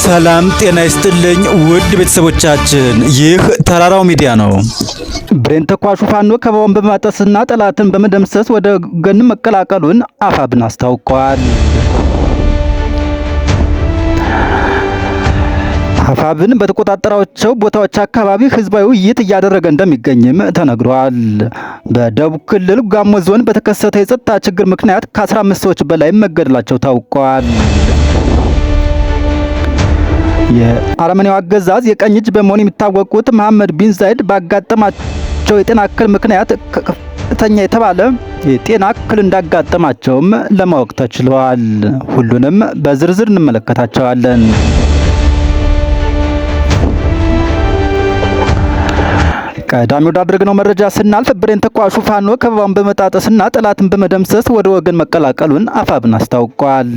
ሰላም ጤና ይስጥልኝ ውድ ቤተሰቦቻችን፣ ይህ ተራራው ሚዲያ ነው። ብሬን ተኳሹ ፋኖ ከበባውን በማጠስና ጠላትን በመደምሰስ ወደ ገን መቀላቀሉን አፋብን አስታውቋል። አፋብን በተቆጣጠራቸው ቦታዎች አካባቢ ህዝባዊ ውይይት እያደረገ እንደሚገኝም ተነግሯል። በደቡብ ክልል ጋሞ ዞን በተከሰተ የጸጥታ ችግር ምክንያት ከ15 ሰዎች በላይ መገደላቸው ታውቋል። የአርመኒያው አገዛዝ የቀኝ እጅ በመሆን የሚታወቁት መሐመድ ቢን ዛይድ ባጋጠማቸው የጤና እክል ምክንያት ከፍተኛ የተባለ የጤና እክል እንዳጋጠማቸውም ለማወቅ ተችሏል። ሁሉንም በዝርዝር እንመለከታቸዋለን። ቀዳሚ ወዳደረግነው መረጃ ስናልፍ ብሬን ተኳሹ ፋኖ ከበባውን በመጣጠስና ጠላትን በመደምሰስ ወደ ወገን መቀላቀሉን አፋብን አስታውቋል።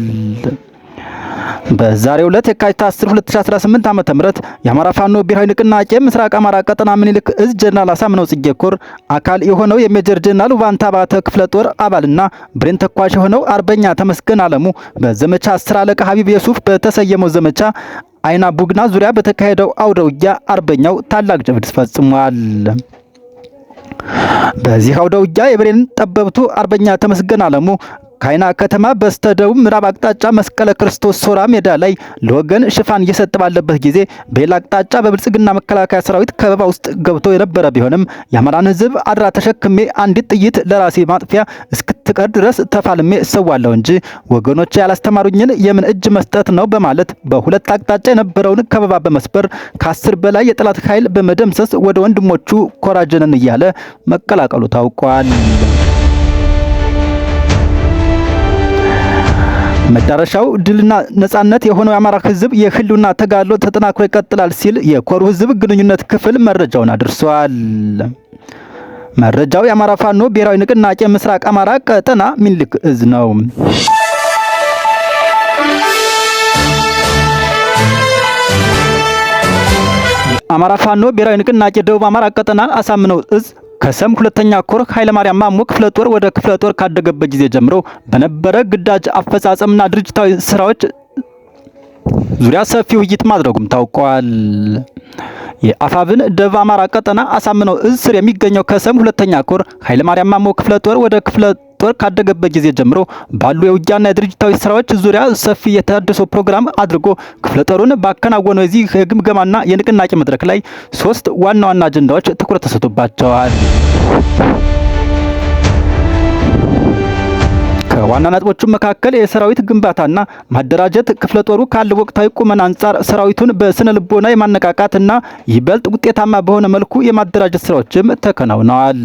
በዛሬው ዕለት የካቲት 10 2018 ዓ.ም የአማራ ፋኖ ብሔራዊ ንቅናቄ ምስራቅ አማራ ቀጠና ምኒልክ እዝ ጀነራል አሳምነው ጽጌ ኮር አካል የሆነው የሜጀር ጀነራል ውባንታ ባተ ክፍለ ጦር አባልና ብሬን ተኳሽ የሆነው አርበኛ ተመስገን አለሙ በዘመቻ 10 አለቃ ሀቢብ የሱፍ በተሰየመው ዘመቻ አይና ቡግና ዙሪያ በተካሄደው አውደ ውጊያ አርበኛው ታላቅ ጀብድ ፈጽሟል። በዚህ አውደ ውጊያ የብሬን ጠበብቱ አርበኛ ተመስገን አለሙ ከአይና ከተማ በስተደቡብ ምዕራብ አቅጣጫ መስቀለ ክርስቶስ ሶራ ሜዳ ላይ ለወገን ሽፋን እየሰጠ ባለበት ጊዜ በሌላ አቅጣጫ በብልጽግና መከላከያ ሰራዊት ከበባ ውስጥ ገብቶ የነበረ ቢሆንም የአማራን ሕዝብ አድራ ተሸክሜ አንዲት ጥይት ለራሴ ማጥፊያ እስክትቀር ድረስ ተፋልሜ እሰዋለሁ እንጂ ወገኖች ያላስተማሩኝን የምን እጅ መስጠት ነው በማለት በሁለት አቅጣጫ የነበረውን ከበባ በመስበር ከ10 በላይ የጠላት ኃይል በመደምሰስ ወደ ወንድሞቹ ኮራጀንን እያለ መቀላቀሉ ታውቋል። መዳረሻው ድልና ነጻነት የሆነው የአማራ ህዝብ የህልውና ተጋድሎ ተጠናክሮ ይቀጥላል ሲል የኮሩ ህዝብ ግንኙነት ክፍል መረጃውን አድርሷል። መረጃው የአማራ ፋኖ ብሔራዊ ንቅናቄ ምስራቅ አማራ ቀጠና ምኒልክ እዝ ነው። አማራ ፋኖ ብሔራዊ ንቅናቄ ደቡብ አማራ ቀጠና አሳምነው እዝ ከሰም ሁለተኛ ኮር ኃይለ ማርያም ማሞ ክፍለ ጦር ወደ ክፍለ ጦር ካደገበት ጊዜ ጀምሮ በነበረ ግዳጅ አፈጻጸምና ድርጅታዊ ስራዎች ዙሪያ ሰፊ ውይይት ማድረጉም ታውቋል። የአፋብን ደቡብ አማራ ቀጠና አሳምነው እዝ ስር የሚገኘው ከሰም ሁለተኛ ኮር ኃይለ ማርያም ማሞ ክፍለ ጦር ወደ ክፍለ ጦር ካደገበት ጊዜ ጀምሮ ባሉ የውጊያና የድርጅታዊ ስራዎች ዙሪያ ሰፊ የተሃድሶ ፕሮግራም አድርጎ ክፍለ ጦሩን ባከናወነው የዚህ የግምገማና የንቅናቄ መድረክ ላይ 3 ዋና ዋና አጀንዳዎች ትኩረት ተሰጥቶባቸዋል። ከዋና ነጥቦቹ መካከል የሰራዊት ግንባታና ማደራጀት፣ ክፍለ ጦሩ ካለው ወቅታዊ ቁመና አንጻር ሰራዊቱን በስነ ልቦና የማነቃቃትና ይበልጥ ውጤታማ በሆነ መልኩ የማደራጀት ስራዎችም ተከናውነዋል።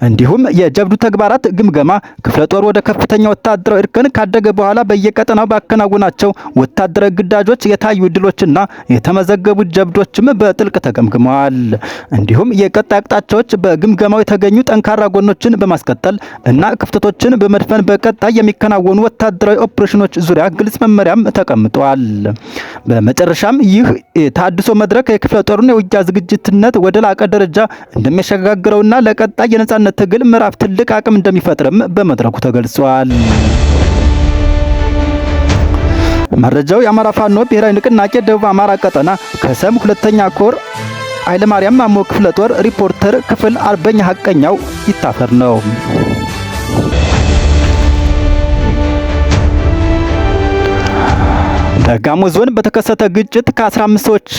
እንዲሁም የጀብዱ ተግባራት ግምገማ ክፍለ ጦር ወደ ከፍተኛ ወታደራዊ እርከን ካደገ በኋላ በየቀጠናው ባከናወናቸው ወታደራዊ ግዳጆች የታዩ ድሎችና የተመዘገቡ ጀብዶችም በጥልቅ ተገምግመዋል። እንዲሁም የቀጣይ አቅጣጫዎች በግምገማው የተገኙ ጠንካራ ጎኖችን በማስቀጠል እና ክፍተቶችን በመድፈን በቀጣይ የሚከናወኑ ወታደራዊ ኦፕሬሽኖች ዙሪያ ግልጽ መመሪያም ተቀምጧል። በመጨረሻም ይህ የታድሶ መድረክ የክፍለ ጦሩን የውጊያ ዝግጅትነት ወደ ላቀ ደረጃ እንደሚያሸጋግረውና ለቀጣይ የነጻነት ትግል ምዕራፍ ትልቅ አቅም እንደሚፈጥርም በመድረኩ ተገልጿል። መረጃው የአማራ ፋኖ ብሔራዊ ንቅናቄ ደቡብ አማራ ቀጠና ከሰም ሁለተኛ ኮር ኃይለ ማርያም ማሞ ክፍለ ጦር ሪፖርተር ክፍል አርበኛ ሀቀኛው ይታፈር ነው። በጋሞ ዞን በተከሰተ ግጭት ከ15 ሰዎች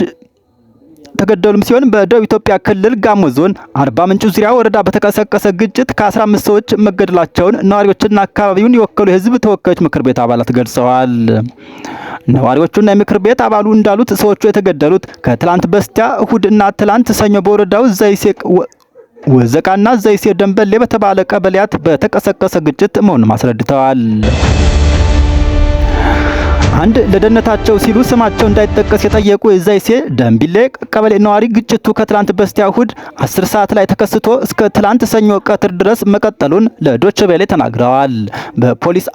ተገደሉም ሲሆን በደቡብ ኢትዮጵያ ክልል ጋሞ ዞን አርባ ምንጭ ዙሪያ ወረዳ በተቀሰቀሰ ግጭት ከ15 ሰዎች መገደላቸውን ነዋሪዎችና አካባቢውን የወከሉ የህዝብ ተወካዮች ምክር ቤት አባላት ገልጸዋል። ነዋሪዎቹና የምክር ቤት አባሉ እንዳሉት ሰዎቹ የተገደሉት ከትላንት በስቲያ እሁድ እና ትላንት ሰኞ በወረዳው ዘይሴ ወዘቃና ዘይሴ ደንበሌ በተባለ ቀበሌያት በተቀሰቀሰ ግጭት መሆኑን አስረድተዋል። አንድ ለደህንነታቸው ሲሉ ስማቸው እንዳይጠቀስ የጠየቁ የዛይሴ ደንቢሌ ቀበሌ ነዋሪ ግጭቱ ከትላንት በስቲያ እሁድ 10 ሰዓት ላይ ተከስቶ እስከ ትላንት ሰኞ ቀትር ድረስ መቀጠሉን ለዶይቼ ቬለ ተናግረዋል። በፖሊስ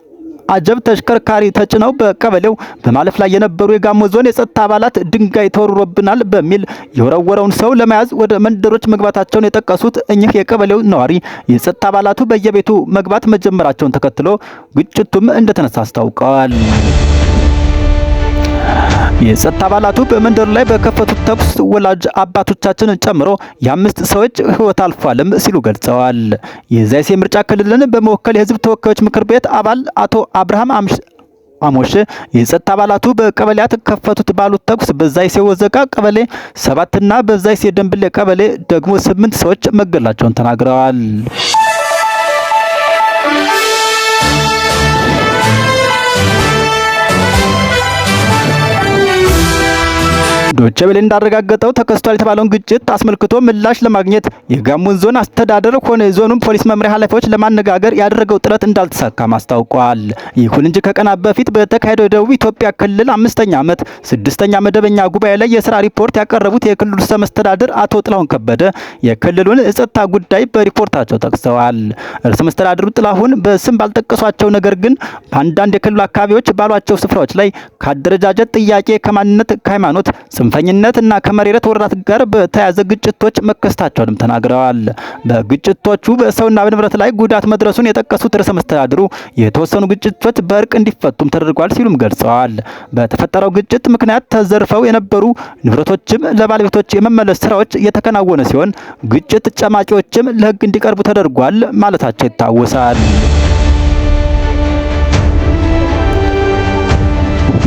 አጀብ ተሽከርካሪ ተጭነው በቀበሌው በማለፍ ላይ የነበሩ የጋሞ ዞን የጸጥታ አባላት ድንጋይ ተወርሮብናል በሚል የወረወረውን ሰው ለመያዝ ወደ መንደሮች መግባታቸውን የጠቀሱት እኚህ የቀበሌው ነዋሪ የጸጥታ አባላቱ በየቤቱ መግባት መጀመራቸውን ተከትሎ ግጭቱም እንደተነሳ አስታውቀዋል። የጸጥታ አባላቱ በመንደሩ ላይ በከፈቱት ተኩስ ወላጅ አባቶቻችንን ጨምሮ የ5 ሰዎች ሕይወት አልፏልም ሲሉ ገልጸዋል። የዛይሴ ምርጫ ክልልን በመወከል የህዝብ ተወካዮች ምክር ቤት አባል አቶ አብርሃም አሞሽ የጸጥታ አባላቱ በቀበሌያት ከፈቱት ባሉት ተኩስ በዛይሴ ወዘቃ ቀበሌ 7 እና በዛይሴ ደንብሌ ቀበሌ ደግሞ 8 ሰዎች መገደላቸውን ተናግረዋል። ዶቼ ቬለ እንዳረጋገጠው ተከስቷል የተባለውን ግጭት አስመልክቶ ምላሽ ለማግኘት የጋሞን ዞን አስተዳደር ሆነ የዞኑን ፖሊስ መምሪያ ኃላፊዎች ለማነጋገር ያደረገው ጥረት እንዳልተሳካም አስታውቋል። ይሁን እንጂ ከቀናት በፊት በተካሄደው የደቡብ ኢትዮጵያ ክልል 5ኛ ዓመት 6ኛ መደበኛ ጉባኤ ላይ የስራ ሪፖርት ያቀረቡት የክልሉ ርዕሰ መስተዳድር አቶ ጥላሁን ከበደ የክልሉን የጸጥታ ጉዳይ በሪፖርታቸው ጠቅሰዋል። ርዕሰ መስተዳድሩ ጥላሁን በስም ባልጠቀሷቸው ነገር ግን በአንዳንድ የክልሉ አካባቢዎች ባሏቸው ስፍራዎች ላይ ከአደረጃጀት ጥያቄ፣ ከማንነት፣ ከሃይማኖት ጽንፈኝነት እና ከመሬት ወረራት ጋር በተያያዘ ግጭቶች መከሰታቸውንም ተናግረዋል። በግጭቶቹ በሰውና በንብረት ላይ ጉዳት መድረሱን የጠቀሱት ርዕሰ መስተዳድሩ የተወሰኑ ግጭቶች በእርቅ እንዲፈቱም ተደርጓል ሲሉም ገልጸዋል። በተፈጠረው ግጭት ምክንያት ተዘርፈው የነበሩ ንብረቶችም ለባለቤቶች የመመለስ ስራዎች እየተከናወነ ሲሆን ግጭት ጨማቂዎችም ለሕግ እንዲቀርቡ ተደርጓል ማለታቸው ይታወሳል።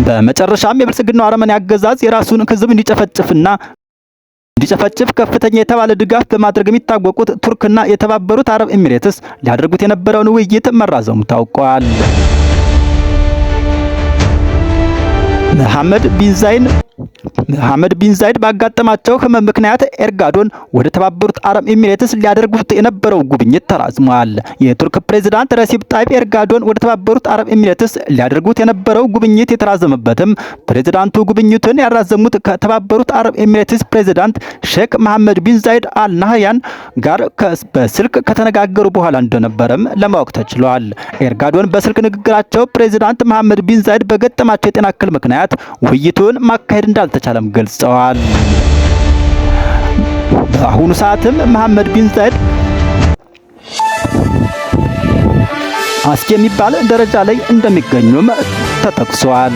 በመጨረሻም የብልጽግናው አረመኔ አገዛዝ የራሱን ህዝብ እንዲጨፈጭፍ ከፍተኛ የተባለ ድጋፍ በማድረግ የሚታወቁት ቱርክና የተባበሩት አረብ ኤሚሬትስ ሊያደርጉት የነበረውን ውይይት መራዘሙ ታውቋል። መሐመድ ቢን ዛይድ ባጋጠማቸው ህመም ምክንያት ኤርጋዶን ወደ ተባበሩት አረብ ኤሚሬትስ ሊያደርጉት የነበረው ጉብኝት ተራዝሟል። የቱርክ ፕሬዝዳንት ረሲብ ጣይብ ኤርጋዶን ወደ ተባበሩት አረብ ኤሚሬትስ ሊያደርጉት የነበረው ጉብኝት የተራዘመበትም ፕሬዝዳንቱ ጉብኝቱን ያራዘሙት ከተባበሩት አረብ ኤሚሬትስ ፕሬዝዳንት ሼክ መሐመድ ቢን ዛይድ አል ናህያን ጋር በስልክ ከተነጋገሩ በኋላ እንደነበረም ለማወቅ ተችሏል። ኤርጋዶን በስልክ ንግግራቸው ፕሬዝዳንት መሐመድ ቢን ዛይድ በገጠማቸው የጤና እክል ምክንያት ውይይቱን ማካሄድ እንዳልተቻለም ገልጸዋል። በአሁኑ ሰዓትም መሐመድ ቢን ዛይድ አስጊ የሚባል ደረጃ ላይ እንደሚገኙም ተጠቅሷል።